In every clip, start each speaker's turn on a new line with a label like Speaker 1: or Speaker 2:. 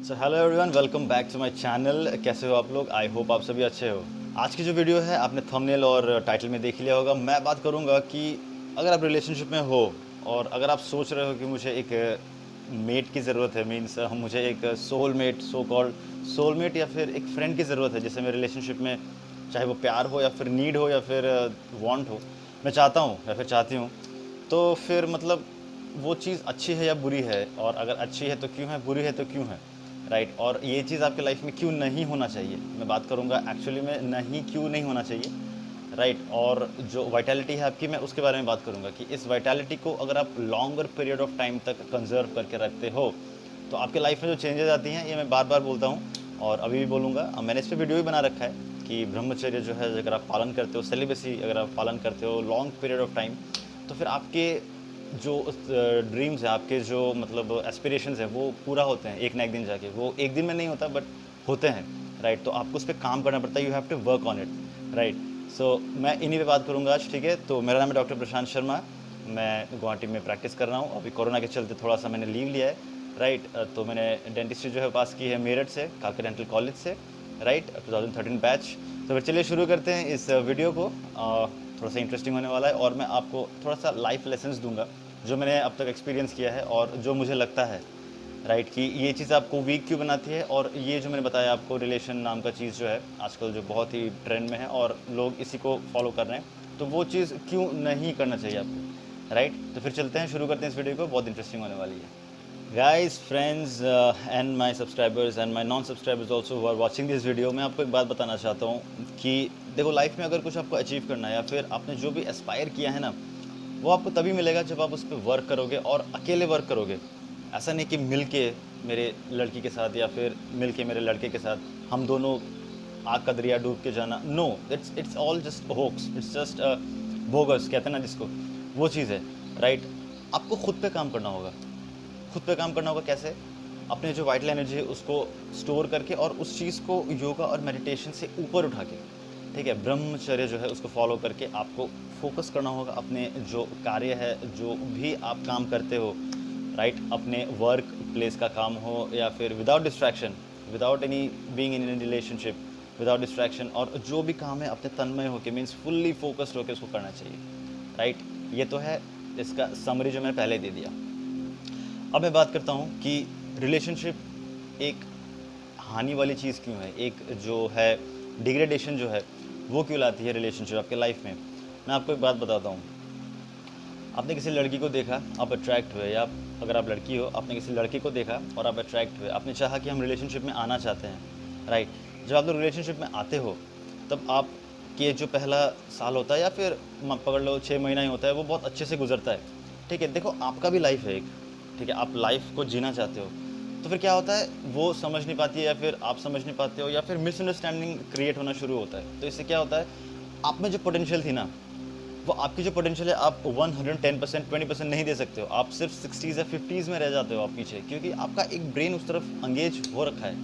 Speaker 1: So hello everyone, welcome back to my channel. कैसे हो आप लोग? आई होप आप सभी अच्छे हो। आज की जो वीडियो है आपने थंबनेल और टाइटल में देख लिया होगा। मैं बात करूंगा कि अगर आप रिलेशनशिप में हो और अगर आप सोच रहे हो कि मुझे एक मेट की ज़रूरत है, मीन्स मुझे एक सोलमेट, सो कॉल्ड सोलमेट या फिर एक फ्रेंड की ज़रूरत है जिससे मैं रिलेशनशिप में, चाहे वो प्यार हो या फिर नीड हो या फिर वांट हो, मैं चाहता हूँ या फिर चाहती हूँ, तो फिर मतलब वो चीज़ अच्छी है या बुरी है, और अगर अच्छी है तो क्यों है, बुरी है तो क्यों है, राइट। और ये चीज़ आपके लाइफ में क्यों नहीं होना चाहिए, मैं बात करूँगा एक्चुअली में नहीं क्यों नहीं होना चाहिए, राइट। और जो वाइटैलिटी है आपकी, मैं उसके बारे में बात करूँगा कि इस वाइटैलिटी को अगर आप लॉन्गर पीरियड ऑफ टाइम तक कंजर्व करके रखते हो तो आपके लाइफ में जो चेंजेस आती हैं, ये मैं बार बार बोलता हूँ और अभी भी बोलूँगा। मैंने इस पर वीडियो भी बना रखा है कि ब्रह्मचर्य जो है अगर आप पालन करते हो, सेलिबेसी अगर आप पालन करते हो लॉन्ग पीरियड ऑफ टाइम, तो फिर आपके जो ड्रीम्स हैं, आपके जो मतलब एस्पिरेशंस हैं, वो पूरा होते हैं एक ना एक दिन जाके। वो एक दिन में नहीं होता बट होते हैं, राइट। तो आपको उस पर काम करना पड़ता है, you have to work on it, right. So मैं इन्हीं पे बात करूँगा आज, ठीक है। तो मेरा नाम है डॉक्टर प्रशांत शर्मा। मैं गुवाहाटी में प्रैक्टिस कर रहा हूँ। अभी कोरोना के चलते थोड़ा सा मैंने लीव लिया है, राइट। तो मैंने डेंटिस्ट्री जो है पास की है मेरठ से, कालका डेंटल कॉलेज से, राइट, 2013 बैच। तो फिर चलिए शुरू करते हैं इस वीडियो को। थोड़ा सा इंटरेस्टिंग होने वाला है और मैं आपको थोड़ा सा लाइफ लेसन्स दूंगा जो मैंने अब तक एक्सपीरियंस किया है और जो मुझे लगता है, राइट, कि ये चीज़ आपको वीक क्यों बनाती है। और ये जो मैंने बताया आपको, रिलेशन नाम का चीज़ जो है आजकल जो बहुत ही ट्रेंड में है और लोग इसी को फॉलो कर रहे हैं, तो वो चीज़ क्यों नहीं करना चाहिए आपको, राइट। तो फिर चलते हैं, शुरू करते हैं इस वीडियो को, बहुत इंटरेस्टिंग होने वाली है। Guys, friends and my subscribers and my non subscribers also who are watching this video, मैं आपको एक बात बताना चाहता हूँ कि देखो, लाइफ में अगर कुछ आपको अचीव करना है या फिर आपने जो भी एस्पायर किया है ना, वो आपको तभी मिलेगा जब आप उस पर वर्क करोगे और अकेले वर्क करोगे। ऐसा नहीं कि मिल के मेरे लड़की के साथ या फिर मिल के मेरे लड़के के साथ हम दोनों आग का दरिया डूब के जाना। No, it's all just hoax, it's just bogus कहते हैं ना जिसको, वो चीज़ है, राइट। आपको खुद पे काम करना होगा। खुद पे काम करना होगा कैसे? अपने जो वाइटल एनर्जी है उसको स्टोर करके और उस चीज़ को योगा और मेडिटेशन से ऊपर उठा के, ठीक है, ब्रह्मचर्य जो है उसको फॉलो करके आपको फोकस करना होगा अपने जो कार्य है, जो भी आप काम करते हो, राइट। अपने वर्क प्लेस का काम हो या फिर without distraction, without any being in any relationship, without distraction, और जो भी काम है अपने तन्मय होकर, मीन्स फुल्ली फोकस्ड होकर उसको करना चाहिए, राइट। ये तो है इसका समरी जो मैंने पहले दे दिया। अब मैं बात करता हूँ कि रिलेशनशिप एक हानि वाली चीज़ क्यों है, एक जो है डिग्रेडेशन जो है वो क्यों लाती है रिलेशनशिप आपके लाइफ में। मैं आपको एक बात बताता हूँ। आपने किसी लड़की को देखा, आप अट्रैक्ट हुए, या अगर आप लड़की हो आपने किसी लड़के को देखा और आप अट्रैक्ट हुए, आपने चाहा कि हम रिलेशनशिप में आना चाहते हैं, राइट। जब आप लोग रिलेशनशिप में आते हो तब आप के जो पहला साल होता है या फिर पकड़ लो 6 महीना ही होता है, वो बहुत अच्छे से गुजरता है, ठीक है। देखो, आपका भी लाइफ है एक, ठीक है, आप लाइफ को जीना चाहते हो, तो फिर क्या होता है, वो समझ नहीं पाती है या फिर आप समझ नहीं पाते हो या फिर मिसअंडरस्टैंडिंग क्रिएट होना शुरू होता है। तो इससे क्या होता है, आप में जो पोटेंशियल थी ना, वो आपकी जो पोटेंशियल है आप 110%, 20% नहीं दे सकते हो। आप सिर्फ 60s या 50s में रह जाते हो आप पीछे, क्योंकि आपका एक ब्रेन उस तरफ अंगेज हो रखा है।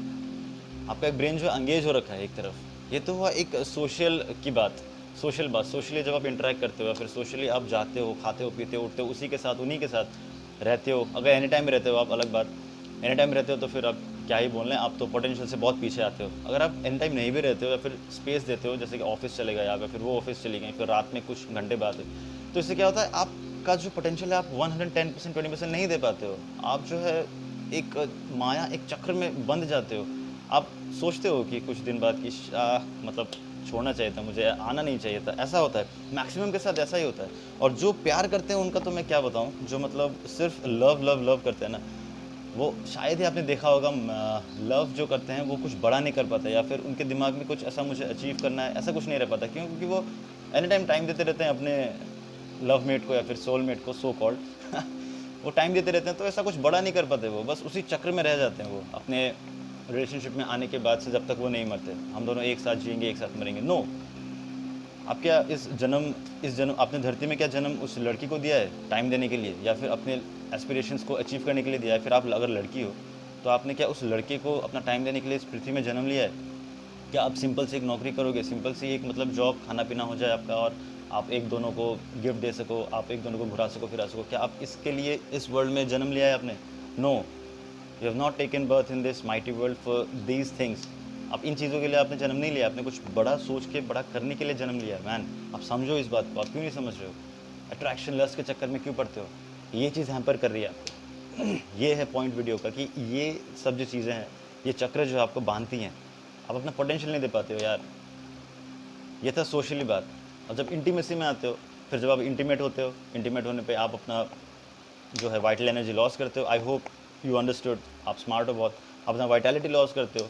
Speaker 1: आपका एक ब्रेन जो अंगेज हो रखा है एक तरफ। ये तो हुआ एक सोशल की बात, सोशल बात। सोशली जब आप इंटरेक्ट करते हो या फिर सोशली आप जाते हो, खाते हो, पीते हो, उठते हो, उसी के साथ, उन्हीं के साथ रहते हो। अगर एनी टाइम में रहते हो आप, अलग बात, एनी टाइम रहते हो तो फिर आप क्या ही बोल रहे हैं, आप तो पोटेंशियल से बहुत पीछे आते हो। अगर आप एनी टाइम नहीं भी रहते हो या फिर स्पेस देते हो, जैसे कि ऑफिस चले गए आप या फिर वो ऑफिस चली गई, फिर रात में कुछ घंटे बाद है, तो इससे क्या होता है, आपका जो पोटेंशियल है आप 110%, 20% नहीं दे पाते हो। आप जो है एक माया, एक चक्र में बंध जाते हो। आप सोचते हो कि कुछ दिन बाद कि मतलब छोड़ना चाहिए था, मुझे आना नहीं चाहिए था, ऐसा होता है। मैक्सिमम के साथ ऐसा ही होता है। और जो प्यार करते हैं उनका तो मैं क्या बताऊं, जो मतलब सिर्फ लव लव लव करते हैं ना, वो शायद ही आपने देखा होगा, लव जो करते हैं वो कुछ बड़ा नहीं कर पाते, या फिर उनके दिमाग में कुछ ऐसा मुझे अचीव करना है, ऐसा कुछ नहीं रह पाता। क्यों? क्योंकि वो एनी टाइम देते रहते हैं अपने लव मेट को या फिर सोलमेट को, सो कॉल्ड वो टाइम देते रहते हैं, तो ऐसा कुछ बड़ा नहीं कर पाते। वो बस उसी चक्र में रह जाते हैं। वो अपने रिलेशनशिप में आने के बाद से जब तक वो नहीं मरते, हम दोनों एक साथ जिएंगे, एक साथ मरेंगे, नो। आप क्या इस जन्म आपने धरती में क्या जन्म उस लड़की को दिया है टाइम देने के लिए, या फिर अपने एस्पिरेशंस को अचीव करने के लिए दिया है? फिर आप अगर लड़की हो तो आपने क्या उस लड़के को अपना टाइम देने के लिए इस पृथ्वी में जन्म लिया है? क्या आप सिंपल से एक नौकरी करोगे, सिंपल सी एक मतलब जॉब, खाना पीना हो जाए आपका, और आप एक दोनों को गिफ्ट दे सको, आप एक दोनों को घुरा सको, फिरा सको? क्या आप इसके लिए इस वर्ल्ड में जन्म लिया है आपने? No. You have not taken birth in this mighty world for these things. अब इन चीज़ों के लिए आपने जन्म नहीं लिया, आपने कुछ बड़ा सोच के बड़ा करने के लिए जन्म लिया मैन। आप समझो इस बात को, आप क्यों नहीं समझ रहे हो? अट्रैक्शन लस्ट के चक्कर में क्यों पड़ते हो? ये चीज़ हैम्पर कर रही है आपको। ये है पॉइंट वीडियो का कि ये सब जो चीज़ें हैं, ये चक्र जो आपको बांधती हैं, आप अपना पोटेंशियल नहीं दे पाते हो यार। ये था सोशली बात। और जब इंटीमेसी में आते हो, फिर जब आप इंटीमेट होते हो, इंटीमेट होने पे आप अपना जो है वाइटल एनर्जी लॉस करते हो। आई होप यू अंडरस्टूड, आप स्मार्ट हो बहुत। अपना वाइटैलिटी लॉस करते हो,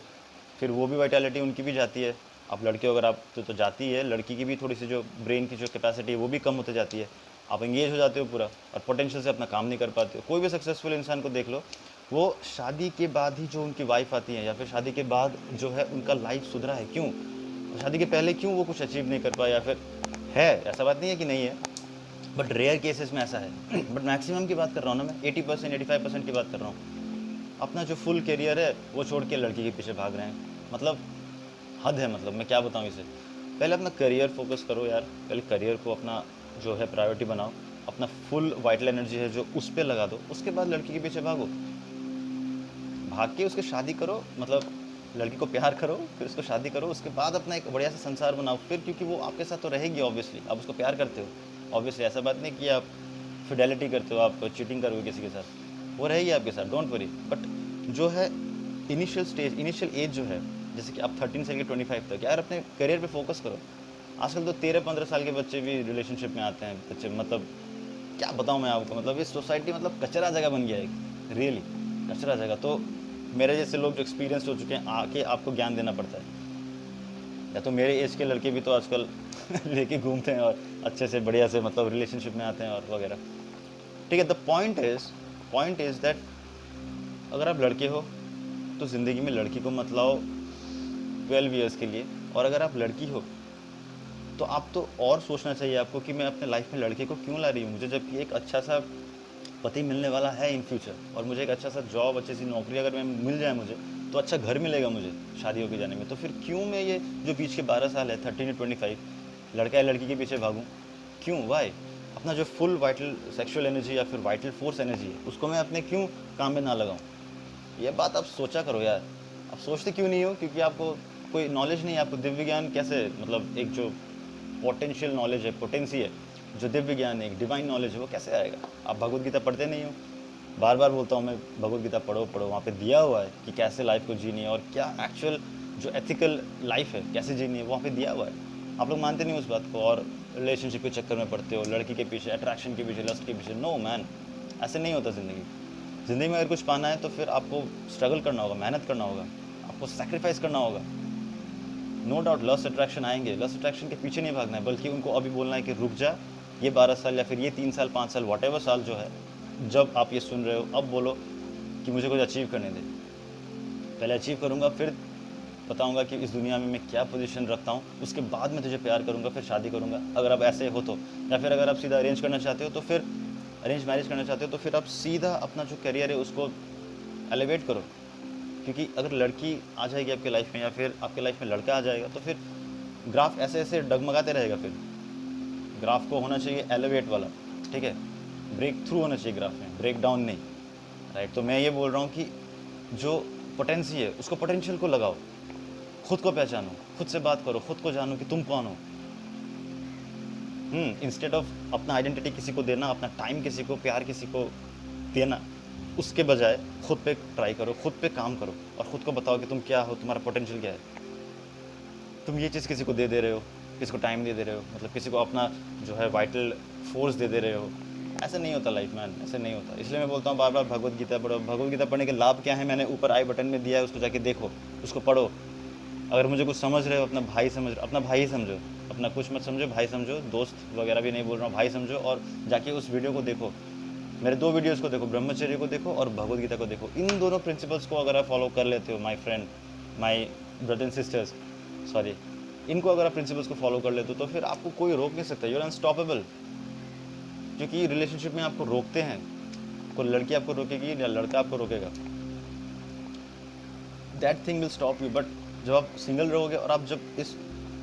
Speaker 1: फिर वो भी वाइटैलिटी उनकी भी जाती है। आप लड़के हो अगर आप तो जाती है, लड़की की भी थोड़ी सी जो ब्रेन की जो कैपेसिटी है वो भी कम होते जाती है। आप एंगेज हो जाते हो पूरा और पोटेंशियल से अपना काम नहीं कर पाते हो। कोई भी सक्सेसफुल इंसान को देख लो, वो शादी के बाद ही जो उनकी वाइफ आती है या फिर शादी के बाद जो है उनका लाइफ सुधरा है, क्यों? और शादी के पहले क्यों वो कुछ अचीव नहीं कर पाया? या फिर है, ऐसा बात नहीं है कि नहीं है, बट रेयर केसेस में ऐसा है। बट मैक्सिमम की बात कर रहा हूँ ना मैं, 80% 85% की बात कर रहा हूँ। अपना जो फुल करियर है वो छोड़ के लड़की के पीछे भाग रहे हैं। मतलब हद है, मतलब मैं क्या बताऊँ इसे। पहले अपना करियर फोकस करो यार, पहले करियर को अपना जो है प्रायोरिटी बनाओ, अपना फुल वाइटल एनर्जी है जो उस पर लगा दो, उसके बाद लड़की के पीछे भागो। भाग के उसके शादी करो, मतलब लड़की को प्यार करो, फिर उसको शादी करो, उसके बाद अपना एक बढ़िया सा संसार बनाओ फिर, क्योंकि वो आपके साथ तो रहेगी ऑब्वियसली। आप उसको प्यार करते हो ऑब्वियसली, ऐसा बात नहीं कि आप फिडेलिटी करते हो, आप चीटिंग करोगे किसी के साथ, वो रहेगी आपके साथ, डोंट वरी। बट जो है इनिशियल स्टेज, इनिशियल एज जो है, जैसे कि आप 13 से लेकर 25 तक, यार अपने करियर पे फोकस करो। आजकल तो 13-15 साल के बच्चे भी रिलेशनशिप में आते हैं बच्चे, मतलब क्या बताऊँ मैं आपको, मतलब इस सोसाइटी मतलब कचरा जगह बन गया है, रियली कचरा जगह। तो मेरे जैसे लोग जो एक्सपीरियंस हो चुके हैं, आके आपको ज्ञान देना पड़ता है। या तो मेरे एज के लड़के भी तो आजकल लेके घूमते हैं और अच्छे से बढ़िया से मतलब रिलेशनशिप में आते हैं और वगैरह, ठीक है। द पॉइंट इज़ दैट अगर आप लड़के हो तो ज़िंदगी में लड़की को मत लाओ 12 ईयर्स के लिए, और अगर आप लड़की हो तो आप तो और सोचना चाहिए आपको कि मैं अपने लाइफ में लड़के को क्यों ला रही हूँ मुझे, जबकि एक अच्छा सा पति मिलने वाला है इन फ्यूचर, और मुझे एक अच्छा सा जॉब, अच्छी सी नौकरी अगर मैं मिल जाए मुझे, तो अच्छा घर मिलेगा मुझे शादी होके जाने में। तो फिर क्यों मैं ये जो बीच के 12 साल है 13 to 25 लड़का या लड़की के पीछे भागूँ? क्यों, वाई? अपना जो फुल वाइटल सेक्सुअल एनर्जी या फिर वाइटल फोर्स एनर्जी है उसको मैं अपने क्यों काम में ना लगाऊँ? ये बात आप सोचा करो यार। आप सोचते क्यों नहीं हो? क्योंकि आपको कोई नॉलेज नहीं है। आपको दिव्य ज्ञान कैसे, मतलब एक जो पोटेंशियल नॉलेज है, पोटेंसी है, जो दिव्य ज्ञान है, एक डिवाइन नॉलेज है, वो कैसे आएगा? आप भगवद गीता पढ़ते नहीं हो। बार बार बोलता हूँ मैं, भगवद गीता पढ़ो पढ़ो, वहाँ पे दिया हुआ है कि कैसे लाइफ को जीनी है और क्या एक्चुअल जो एथिकल लाइफ है कैसे जीनी है, वहाँ पे दिया हुआ है। आप लोग मानते नहीं उस बात को और रिलेशनशिप के चक्कर में पड़ते हो, लड़की के पीछे, अट्रैक्शन के पीछे, लस्ट के पीछे। नो मैन, ऐसे नहीं होता ज़िंदगी। ज़िंदगी में अगर कुछ पाना है तो फिर आपको स्ट्रगल करना होगा, मेहनत करना होगा, आपको सेक्रीफाइस करना होगा। नो डाउट लस्ट अट्रैक्शन आएंगे, लस्ट अट्रैक्शन के पीछे नहीं भागना है, बल्कि उनको अभी बोलना है कि रुक जा, ये 12 साल या फिर ये 3 साल 5 साल वॉटेवर साल जो है, जब आप ये सुन रहे हो, अब बोलो कि मुझे कुछ अचीव करने दे। पहले अचीव करूँगा, फिर बताऊँगा कि इस दुनिया में मैं क्या पोजीशन रखता हूँ, उसके बाद मैं तुझे प्यार करूँगा, फिर शादी करूँगा अगर आप ऐसे हो तो। या फिर अगर आप सीधा अरेंज करना चाहते हो तो फिर अरेंज मैरिज करना चाहते हो तो फिर आप सीधा अपना जो करियर है उसको एलिवेट करो। क्योंकि अगर लड़की आ जाएगी आपके लाइफ में या फिर आपके लाइफ में लड़का आ जाएगा तो फिर ग्राफ ऐसे ऐसे डगमगाते रहेगा। फिर ग्राफ को होना चाहिए एलिवेट वाला, ठीक है, ब्रेक थ्रू होना चाहिए ग्राफ में, ब्रेक डाउन नहीं, राइट। तो मैं ये बोल रहा हूँ कि जो पोटेंसी है उसको, पोटेंशियल को लगाओ, खुद को पहचानो, खुद से बात करो, खुद को जानो कि तुम कौन हो। इंस्टेड ऑफ अपना आइडेंटिटी किसी को देना, अपना टाइम किसी को, प्यार किसी को देना, उसके बजाय खुद पे ट्राई करो, खुद पे काम करो और खुद को बताओ कि तुम क्या हो, तुम्हारा पोटेंशियल क्या है। तुम ये चीज़ किसी को दे रहे हो, किसी को टाइम दे रहे हो, मतलब किसी को अपना जो है वाइटल फोर्स दे रहे हो। ऐसे नहीं होता लाइफ मैन, ऐसे नहीं होता। इसलिए मैं बोलता हूँ बार बार भगवद गीता पढ़ो। भगवद गीता पढ़ने के लाभ क्या है मैंने ऊपर आई बटन में दिया है, उसको जाके देखो, उसको पढ़ो। अगर मुझे कुछ समझ रहे हो, अपना भाई समझ, अपना भाई ही समझो, अपना कुछ मत समझो, भाई समझो, दोस्त वगैरह भी नहीं बोल रहा हूँ, भाई समझो। और जाके उस वीडियो को देखो, मेरे 2 वीडियोस को देखो, ब्रह्मचर्य को देखो और भगवद गीता को देखो। इन दोनों प्रिंसिपल्स को अगर आप फॉलो कर लेते हो, my friend, my brother and sisters, sorry, इनको अगर आप प्रिंसिपल्स को फॉलो कर लेते हो तो फिर आपको कोई रोक नहीं सकता। You are unstoppable. क्योंकि रिलेशनशिप में आपको रोकते हैं, कोई लड़की आपको रोकेगी या लड़का आपको रोकेगा, that thing will stop you. But जब आप सिंगल रहोगे और आप जब इस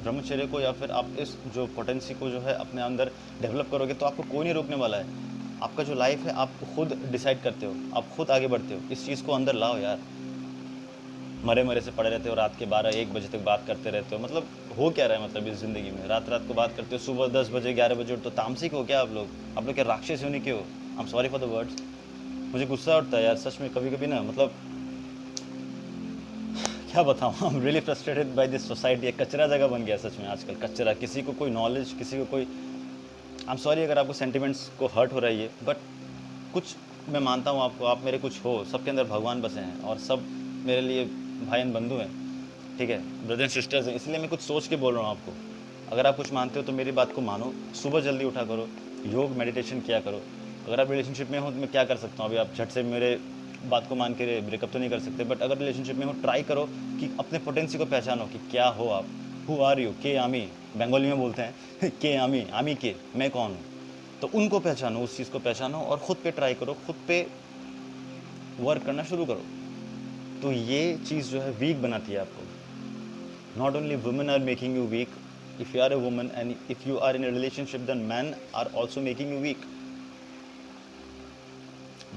Speaker 1: ब्रह्मचर्य को या फिर आप इस जो पोटेंसी को जो है अपने अंदर डेवलप करोगे तो आपको कोई नहीं रोकने वाला है। आपका जो लाइफ है आप खुद डिसाइड करते हो, आप खुद आगे बढ़ते हो। इस चीज़ को अंदर लाओ यार। मरे मरे से पड़े रहते हो, रात के 12-1 बजे तक बात करते रहते हो। मतलब हो क्या रहा है मतलब इस ज़िंदगी में? रात रात को बात करते हो, सुबह 10 बजे 11 बजे उठते हो। तामसिक हो क्या आप लोग? आप लोग क्या राक्षस हो नहीं क्यों? I am sorry for the words. मुझे गुस्सा उठता है यार सच में कभी कभी ना, मतलब क्या बताऊँ, I am really frustrated by this society. एक कचरा जगह बन गया सच में आजकल, कचरा। किसी को कोई नॉलेज, किसी को कोई, आई एम सॉरी अगर आपको सेंटिमेंट्स को हर्ट हो रही है, बट कुछ मैं मानता हूँ आपको, आप मेरे कुछ हो, सबके अंदर भगवान बसे हैं और सब मेरे लिए भाई एंड बंधु हैं, ठीक है, ब्रदर एंड सिस्टर्स हैं। इसलिए मैं कुछ सोच के बोल रहा हूँ आपको। अगर आप कुछ मानते हो तो मेरी बात को मानो, सुबह जल्दी उठा करो, योग मेडिटेशन किया करो। अगर आप रिलेशनशिप में हो तो मैं क्या कर सकता हूँ, अभी आप झट से मेरे बात को मान के ब्रेकअप तो नहीं कर सकते, बट अगर रिलेशनशिप में हो ट्राई करो कि अपने पोटेंसी को पहचानो कि क्या हो आप, हु आर यू, के आमी, बंगाली में बोलते हैं के आमी, आमी के, मैं कौन हूँ। तो उनको पहचानो, उस चीज़ को पहचानो और ख़ुद पे ट्राई करो, खुद पे वर्क करना शुरू करो। तो ये चीज़ जो है वीक बनाती है आपको। Not only women are making you weak, if you are a woman and if you are in a relationship then man are also making you weak,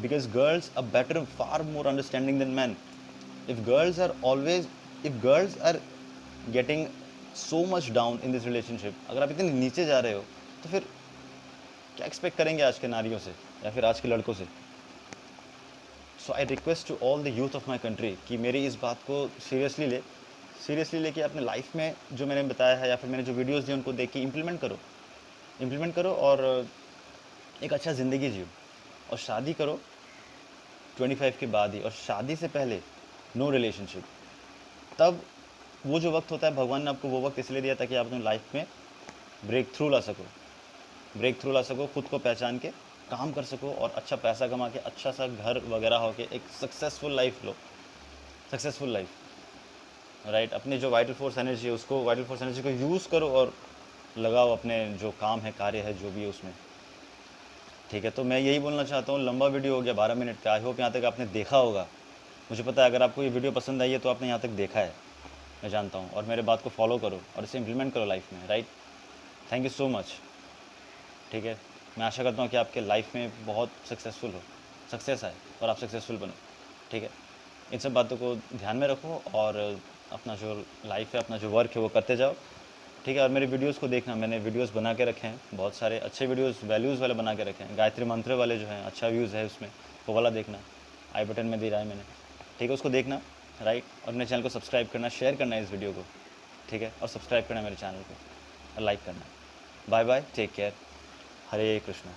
Speaker 1: because girls are better, far more understanding than men. If girls are always, if girls are getting so much down in this relationship, अगर आप इतने नीचे जा रहे हो तो फिर क्या एक्सपेक्ट करेंगे आज के नारियों से या फिर आज के लड़कों से। So I request to all the youth of my country कि मेरी इस बात को सीरियसली लेके अपने लाइफ में जो मैंने बताया है या फिर मैंने जो वीडियोस दिए उनको देख के इम्प्लीमेंट करो और एक अच्छा ज़िंदगी जियो। और शादी करो 25 के बाद ही, और शादी से पहले नो रिलेशनशिप। तब वो जो वक्त होता है, भगवान ने आपको वो वक्त इसलिए दिया ताकि आप अपनी लाइफ में ब्रेक थ्रू ला सको, खुद को पहचान के काम कर सको और अच्छा पैसा कमा के अच्छा सा घर वगैरह हो के एक सक्सेसफुल लाइफ लो, सक्सेसफुल लाइफ, राइट। अपनी जो वाइटल फोर्स एनर्जी है उसको, वाइटल फोर्स एनर्जी को यूज़ करो और लगाओ अपने जो काम है, कार्य है, जो भी है उसमें, ठीक है। तो मैं यही बोलना चाहता हूँ। लंबा वीडियो हो गया 12 मिनट का, आई होप यहाँ तक आपने देखा होगा। मुझे पता है अगर आपको ये वीडियो पसंद आई है तो आपने यहाँ तक देखा है, मैं जानता हूँ। और मेरे बात को फॉलो करो और इसे इम्प्लीमेंट करो लाइफ में, right. Thank you so much, ठीक है। मैं आशा करता हूँ कि आपके लाइफ में बहुत सक्सेसफुल हो, सक्सेस आए और आप सक्सेसफुल बनो, ठीक है। इन सब बातों को ध्यान में रखो और अपना जो लाइफ है, अपना जो वर्क है वो करते जाओ, ठीक है। और मेरे वीडियोस को देखना, मैंने वीडियोस बना के रखे हैं, बहुत सारे अच्छे वीडियोस वैल्यूज़ वाले बना के रखे हैं। गायत्री मंत्र वाले जो हैं, अच्छा व्यूज़ है उसमें, वो वाला देखना, आई बटन में दे रहा है मैंने, ठीक है, उसको देखना, राइट। और मेरे चैनल को सब्सक्राइब करना, शेयर करना है इस वीडियो को, ठीक है, और सब्सक्राइब करना मेरे चैनल को और लाइक करना। बाय बाय, टेक केयर, हरे कृष्णा।